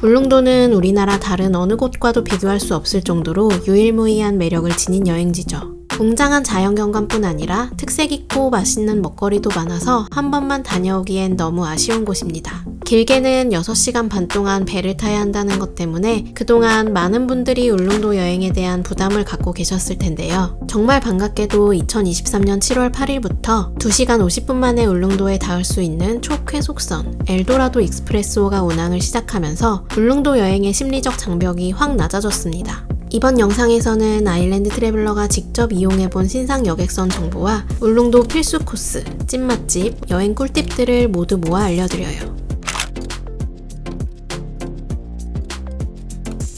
울릉도는 우리나라 다른 어느 곳과도 비교할 수 없을 정도로 유일무이한 매력을 지닌 여행지죠. 웅장한 자연경관뿐 아니라 특색 있고 맛있는 먹거리도 많아서 한 번만 다녀오기엔 너무 아쉬운 곳입니다. 길게는 6시간 반 동안 배를 타야 한다는 것 때문에 그동안 많은 분들이 울릉도 여행에 대한 부담을 갖고 계셨을 텐데요. 정말 반갑게도 2023년 7월 8일부터 2시간 50분 만에 울릉도에 닿을 수 있는 초쾌속선 엘도라도 익스프레스호가 운항을 시작하면서 울릉도 여행의 심리적 장벽이 확 낮아졌습니다. 이번 영상에서는 아일랜드 트래블러가 직접 이용해본 신상 여객선 정보와 울릉도 필수 코스, 찐맛집, 여행 꿀팁들을 모두 모아 알려드려요.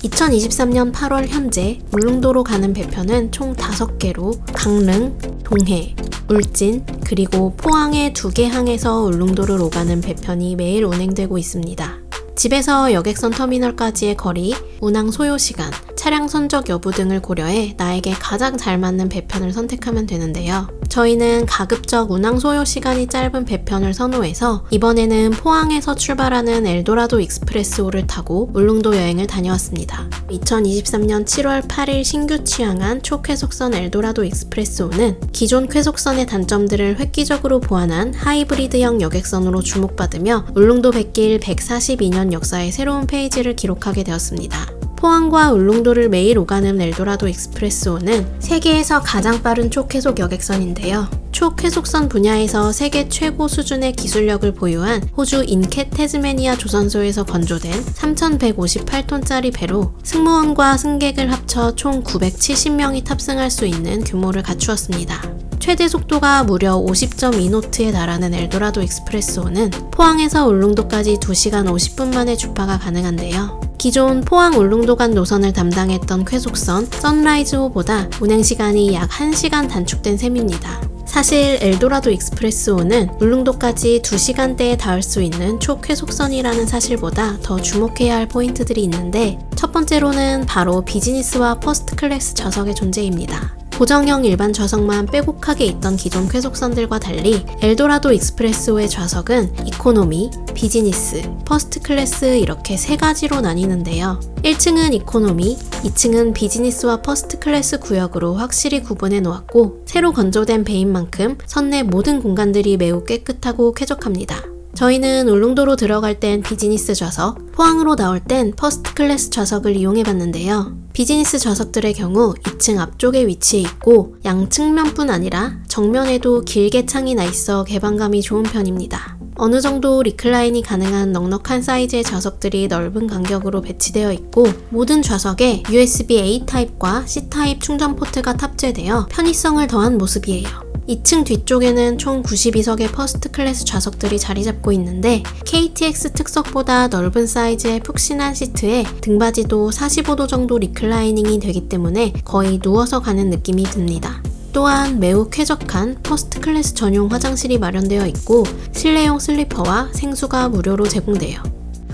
2023년 8월 현재 울릉도로 가는 배편은 총 5개로 강릉, 동해, 울진, 그리고 포항의 2개 항에서 울릉도를 오가는 배편이 매일 운행되고 있습니다. 집에서 여객선 터미널까지의 거리, 운항 소요 시간, 차량 선적 여부 등을 고려해 나에게 가장 잘 맞는 배편을 선택하면 되는데요. 저희는 가급적 운항 소요 시간이 짧은 배편을 선호해서 이번에는 포항에서 출발하는 엘도라도 익스프레스호를 타고 울릉도 여행을 다녀왔습니다. 2023년 7월 8일 신규 취항한 초쾌속선 엘도라도 익스프레스호는 기존 쾌속선의 단점들을 획기적으로 보완한 하이브리드형 여객선으로 주목받으며 울릉도 백길 142년 역사의 새로운 페이지를 기록하게 되었습니다. 포항과 울릉도를 매일 오가는 엘도라도 익스프레스호는 세계에서 가장 빠른 초쾌속 여객선인데요. 초쾌속선 분야에서 세계 최고 수준의 기술력을 보유한 호주 인캣 태즈메니아 조선소에서 건조된 3,158톤짜리 배로 승무원과 승객을 합쳐 총 970명이 탑승할 수 있는 규모를 갖추었습니다. 최대 속도가 무려 50.2노트에 달하는 엘도라도 익스프레스호는 포항에서 울릉도까지 2시간 50분 만에 주파가 가능한데요. 기존 포항 울릉도 간 노선을 담당했던 쾌속선 선라이즈호보다 운행시간이 약 1시간 단축된 셈입니다. 사실 엘도라도 익스프레스호는 울릉도까지 2시간대에 닿을 수 있는 초쾌속선이라는 사실보다 더 주목해야 할 포인트들이 있는데 첫 번째로는 바로 비즈니스와 퍼스트 클래스 좌석의 존재입니다. 고정형 일반 좌석만 빼곡하게 있던 기존 쾌속선들과 달리 엘도라도 익스프레스호의 좌석은 이코노미, 비즈니스, 퍼스트 클래스 이렇게 3가지로 나뉘는데요. 1층은 이코노미, 2층은 비즈니스와 퍼스트 클래스 구역으로 확실히 구분해 놓았고 새로 건조된 배인 만큼 선내 모든 공간들이 매우 깨끗하고 쾌적합니다. 저희는 울릉도로 들어갈 땐 비즈니스 좌석, 포항으로 나올 땐 퍼스트 클래스 좌석을 이용해봤는데요. 비즈니스 좌석들의 경우 2층 앞쪽에 위치해 있고 양측면뿐 아니라 정면에도 길게 창이 나 있어 개방감이 좋은 편입니다. 어느 정도 리클라인이 가능한 넉넉한 사이즈의 좌석들이 넓은 간격으로 배치되어 있고 모든 좌석에 USB-A 타입과 C 타입 충전 포트가 탑재되어 편의성을 더한 모습이에요. 2층 뒤쪽에는 총 92석의 퍼스트 클래스 좌석들이 자리 잡고 있는데 KTX 특석보다 넓은 사이즈의 푹신한 시트에 등받이도 45도 정도 리클라이닝이 되기 때문에 거의 누워서 가는 느낌이 듭니다. 또한 매우 쾌적한 퍼스트 클래스 전용 화장실이 마련되어 있고 실내용 슬리퍼와 생수가 무료로 제공돼요.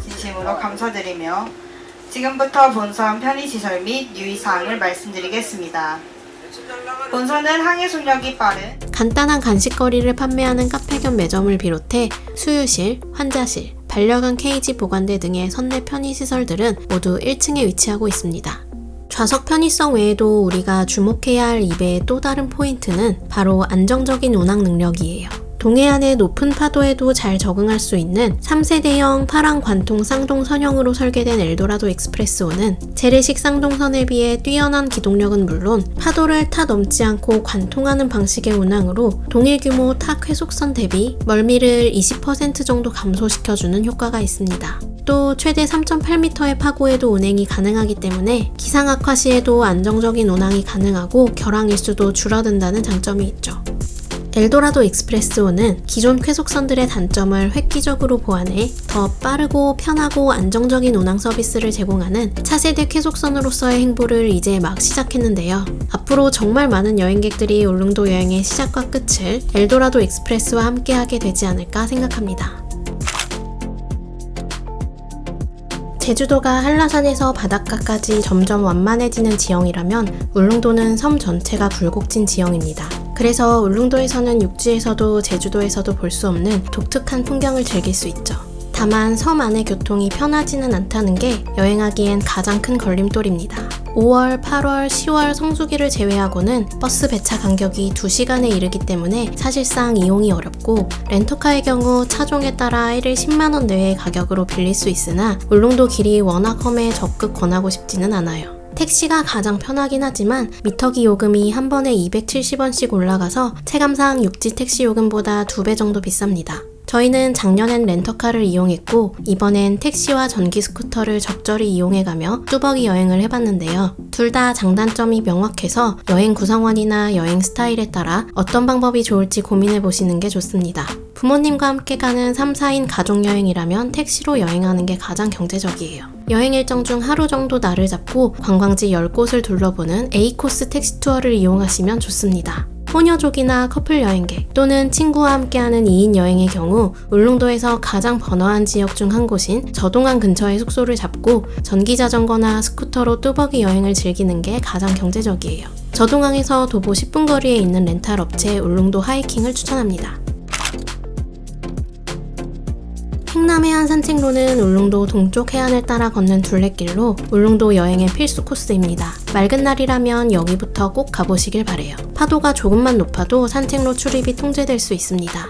진심으로 감사드리며 지금부터 본선 편의시설 및 유의사항을 말씀드리겠습니다. 본선은 항해 속력이 빠른 간단한 간식거리를 판매하는 카페 겸 매점을 비롯해 수유실, 환자실, 반려견 케이지 보관대 등의 선내 편의시설들은 모두 1층에 위치하고 있습니다. 좌석 편의성 외에도 우리가 주목해야 할 이 배의 또 다른 포인트는 바로 안정적인 운항 능력이에요. 동해안의 높은 파도에도 잘 적응할 수 있는 3세대형 파랑 관통 쌍동 선형으로 설계된 엘도라도 익스프레스호는 재래식 쌍동선에 비해 뛰어난 기동력은 물론 파도를 타 넘지 않고 관통하는 방식의 운항으로 동일 규모 타 쾌속선 대비 멀미를 20% 정도 감소시켜주는 효과가 있습니다. 또 최대 3.8m의 파고에도 운행이 가능하기 때문에 기상 악화 시에도 안정적인 운항이 가능하고 결항 일수도 줄어든다는 장점이 있죠. 엘도라도 익스프레스호는 기존 쾌속선들의 단점을 획기적으로 보완해 더 빠르고 편하고 안정적인 운항 서비스를 제공하는 차세대 쾌속선으로서의 행보를 이제 막 시작했는데요. 앞으로 정말 많은 여행객들이 울릉도 여행의 시작과 끝을 엘도라도 익스프레스와 함께하게 되지 않을까 생각합니다. 제주도가 한라산에서 바닷가까지 점점 완만해지는 지형이라면 울릉도는 섬 전체가 굴곡진 지형입니다. 그래서 울릉도에서는 육지에서도 제주도에서도 볼 수 없는 독특한 풍경을 즐길 수 있죠. 다만 섬 안의 교통이 편하지는 않다는 게 여행하기엔 가장 큰 걸림돌입니다. 5월, 8월, 10월 성수기를 제외하고는 버스 배차 간격이 2시간에 이르기 때문에 사실상 이용이 어렵고, 렌터카의 경우 차종에 따라 1일 10만원 내외의 가격으로 빌릴 수 있으나 울릉도 길이 워낙 험해 적극 권하고 싶지는 않아요. 택시가 가장 편하긴 하지만 미터기 요금이 한 번에 270원씩 올라가서 체감상 육지 택시 요금보다 2배 정도 비쌉니다. 저희는 작년엔 렌터카를 이용했고 이번엔 택시와 전기 스쿠터를 적절히 이용해가며 뚜벅이 여행을 해봤는데요. 둘 다 장단점이 명확해서 여행 구성원이나 여행 스타일에 따라 어떤 방법이 좋을지 고민해보시는 게 좋습니다. 부모님과 함께 가는 3, 4인 가족여행이라면 택시로 여행하는 게 가장 경제적이에요. 여행 일정 중 하루 정도 날을 잡고 관광지 10곳을 둘러보는 A코스 택시 투어를 이용하시면 좋습니다. 혼여족이나 커플 여행객 또는 친구와 함께하는 2인 여행의 경우 울릉도에서 가장 번화한 지역 중 한 곳인 저동항 근처에 숙소를 잡고 전기자전거나 스쿠터로 뚜벅이 여행을 즐기는 게 가장 경제적이에요. 저동항에서 도보 10분 거리에 있는 렌탈 업체 울릉도 하이킹을 추천합니다. 행남 해안 산책로는 울릉도 동쪽 해안을 따라 걷는 둘레길로 울릉도 여행의 필수 코스입니다. 맑은 날이라면 여기부터 꼭 가보시길 바래요. 파도가 조금만 높아도 산책로 출입이 통제될 수 있습니다.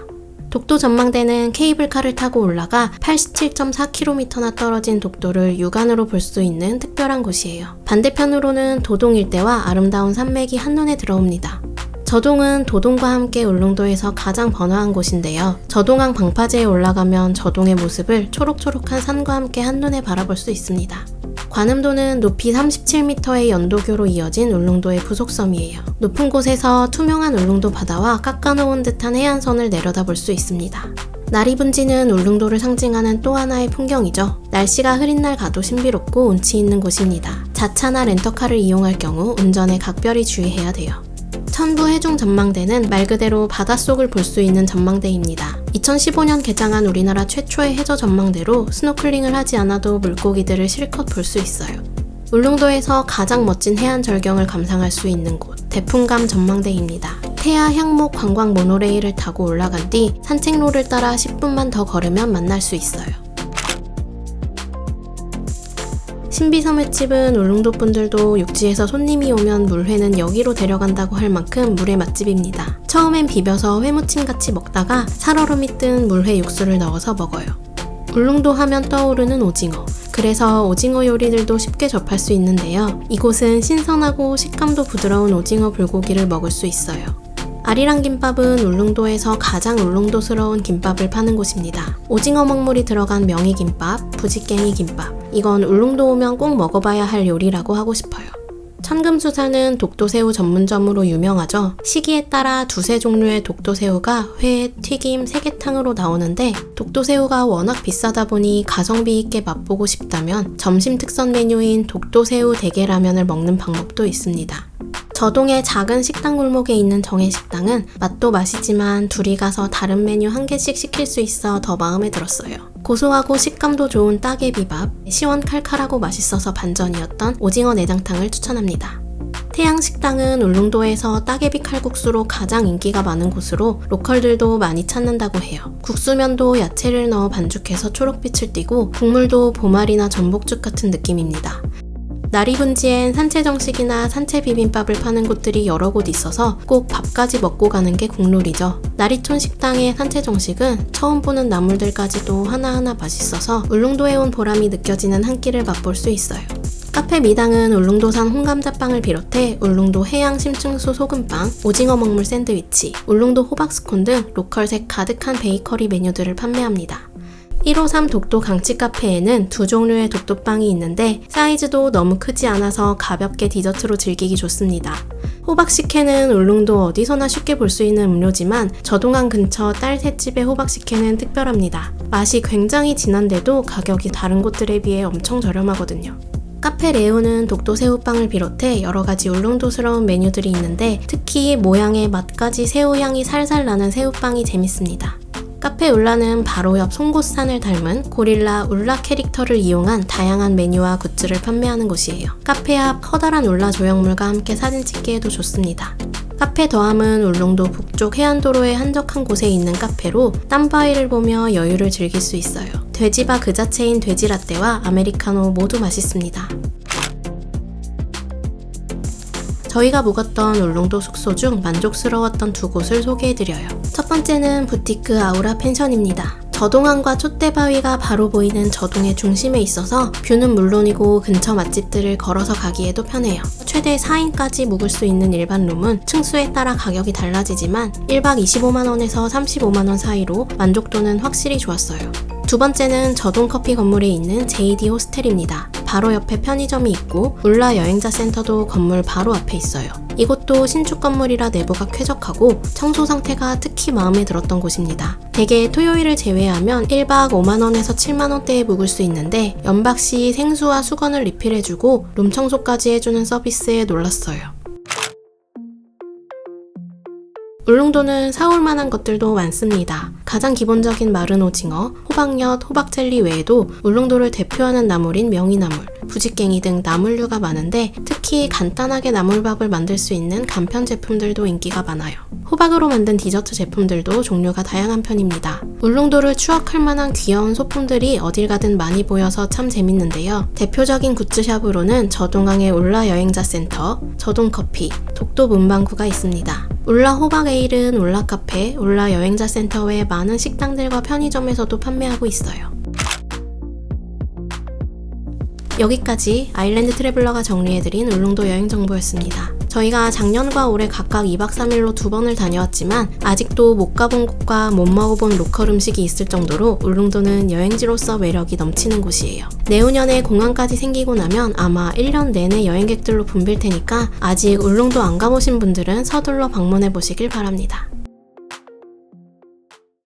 독도 전망대는 케이블카를 타고 올라가 87.4km나 떨어진 독도를 육안으로 볼 수 있는 특별한 곳이에요. 반대편으로는 도동 일대와 아름다운 산맥이 한눈에 들어옵니다. 저동은 도동과 함께 울릉도에서 가장 번화한 곳인데요. 저동항 방파제에 올라가면 저동의 모습을 초록초록한 산과 함께 한눈에 바라볼 수 있습니다. 관음도는 높이 37m의 연도교로 이어진 울릉도의 부속섬이에요. 높은 곳에서 투명한 울릉도 바다와 깎아놓은 듯한 해안선을 내려다볼 수 있습니다. 나리분지는 울릉도를 상징하는 또 하나의 풍경이죠. 날씨가 흐린 날 가도 신비롭고 운치 있는 곳입니다. 자차나 렌터카를 이용할 경우 운전에 각별히 주의해야 돼요. 천부 해중 전망대는 말 그대로 바닷속을 볼 수 있는 전망대입니다. 2015년 개장한 우리나라 최초의 해저 전망대로 스노클링을 하지 않아도 물고기들을 실컷 볼 수 있어요. 울릉도에서 가장 멋진 해안 절경을 감상할 수 있는 곳, 대풍감 전망대입니다. 태아 향목 관광 모노레일을 타고 올라간 뒤 산책로를 따라 10분만 더 걸으면 만날 수 있어요. 신비섬 횟집은 울릉도 분들도 육지에서 손님이 오면 물회는 여기로 데려간다고 할 만큼 물회 맛집입니다. 처음엔 비벼서 회무침같이 먹다가 살얼음이 뜬 물회 육수를 넣어서 먹어요. 울릉도 하면 떠오르는 오징어. 그래서 오징어 요리들도 쉽게 접할 수 있는데요. 이곳은 신선하고 식감도 부드러운 오징어 불고기를 먹을 수 있어요. 아리랑 김밥은 울릉도에서 가장 울릉도스러운 김밥을 파는 곳입니다. 오징어 먹물이 들어간 명이김밥, 부지깽이 김밥. 이건 울릉도 오면 꼭 먹어봐야 할 요리라고 하고 싶어요. 천금수산은 독도새우 전문점으로 유명하죠. 시기에 따라 두세 종류의 독도새우가 회, 튀김, 세계탕으로 나오는데 독도새우가 워낙 비싸다 보니 가성비 있게 맛보고 싶다면 점심 특선 메뉴인 독도새우 대게라면을 먹는 방법도 있습니다. 저동의 작은 식당 골목에 있는 정해식당은 맛도 맛이지만 둘이 가서 다른 메뉴 한 개씩 시킬 수 있어 더 마음에 들었어요. 고소하고 식감도 좋은 따개비밥, 시원칼칼하고 맛있어서 반전이었던 오징어 내장탕을 추천합니다. 태양식당은 울릉도에서 따개비 칼국수로 가장 인기가 많은 곳으로 로컬들도 많이 찾는다고 해요. 국수면도 야채를 넣어 반죽해서 초록빛을 띠고 국물도 보말이나 전복죽 같은 느낌입니다. 나리분지엔 산채 정식이나 산채 비빔밥을 파는 곳들이 여러 곳 있어서 꼭 밥까지 먹고 가는 게 국룰이죠. 나리촌 식당의 산채 정식은 처음 보는 나물들까지도 하나하나 맛있어서 울릉도에 온 보람이 느껴지는 한 끼를 맛볼 수 있어요. 카페 미당은 울릉도산 홍감자빵을 비롯해 울릉도 해양 심층수 소금빵, 오징어 먹물 샌드위치, 울릉도 호박스콘 등 로컬색 가득한 베이커리 메뉴들을 판매합니다. 153 독도 강치 카페에는 두 종류의 독도빵이 있는데 사이즈도 너무 크지 않아서 가볍게 디저트로 즐기기 좋습니다. 호박식혜는 울릉도 어디서나 쉽게 볼 수 있는 음료지만 저동항 근처 딸새집의 호박식혜는 특별합니다. 맛이 굉장히 진한데도 가격이 다른 곳들에 비해 엄청 저렴하거든요. 카페 레오는 독도 새우빵을 비롯해 여러가지 울릉도스러운 메뉴들이 있는데 특히 모양의 맛까지 새우향이 살살 나는 새우빵이 재밌습니다. 카페 울라는 바로 옆 송곳산을 닮은 고릴라 울라 캐릭터를 이용한 다양한 메뉴와 굿즈를 판매하는 곳이에요. 카페 앞 커다란 울라 조형물과 함께 사진 찍기에도 좋습니다. 카페 더함은 울릉도 북쪽 해안도로의 한적한 곳에 있는 카페로 땀바위를 보며 여유를 즐길 수 있어요. 돼지바 그 자체인 돼지라떼와 아메리카노 모두 맛있습니다. 저희가 묵었던 울릉도 숙소 중 만족스러웠던 두 곳을 소개해드려요. 첫 번째는 부티크 아우라 펜션입니다. 저동항과 촛대바위가 바로 보이는 저동의 중심에 있어서 뷰는 물론이고 근처 맛집들을 걸어서 가기에도 편해요. 최대 4인까지 묵을 수 있는 일반 룸은 층수에 따라 가격이 달라지지만 1박 25만원에서 35만원 사이로 만족도는 확실히 좋았어요. 두 번째는 저동커피 건물에 있는 JD 호스텔입니다. 바로 옆에 편의점이 있고 울라 여행자 센터도 건물 바로 앞에 있어요. 이곳도 신축 건물이라 내부가 쾌적하고 청소 상태가 특히 마음에 들었던 곳입니다. 대개 토요일을 제외하면 1박 5만원에서 7만원대에 묵을 수 있는데 연박 시 생수와 수건을 리필해주고 룸 청소까지 해주는 서비스에 놀랐어요. 울릉도는 사올 만한 것들도 많습니다. 가장 기본적인 마른 오징어, 호박엿, 호박젤리 외에도 울릉도를 대표하는 나물인 명이나물, 부지깽이 등 나물류가 많은데 특히 간단하게 나물밥을 만들 수 있는 간편 제품들도 인기가 많아요. 호박으로 만든 디저트 제품들도 종류가 다양한 편입니다. 울릉도를 추억할 만한 귀여운 소품들이 어딜 가든 많이 보여서 참 재밌는데요. 대표적인 굿즈샵으로는 저동항의 울라 여행자 센터, 저동커피, 독도 문방구가 있습니다. 울라 호박에일은 울라 카페, 울라 여행자 센터 외 많은 식당들과 편의점에서도 판매하고 있어요. 여기까지 아일랜드 트래블러가 정리해드린 울릉도 여행 정보였습니다. 저희가 작년과 올해 각각 2박 3일로 2번을 다녀왔지만 아직도 못 가본 곳과 못 먹어본 로컬 음식이 있을 정도로 울릉도는 여행지로서 매력이 넘치는 곳이에요. 내후년에 공항까지 생기고 나면 아마 1년 내내 여행객들로 붐빌 테니까 아직 울릉도 안 가보신 분들은 서둘러 방문해 보시길 바랍니다.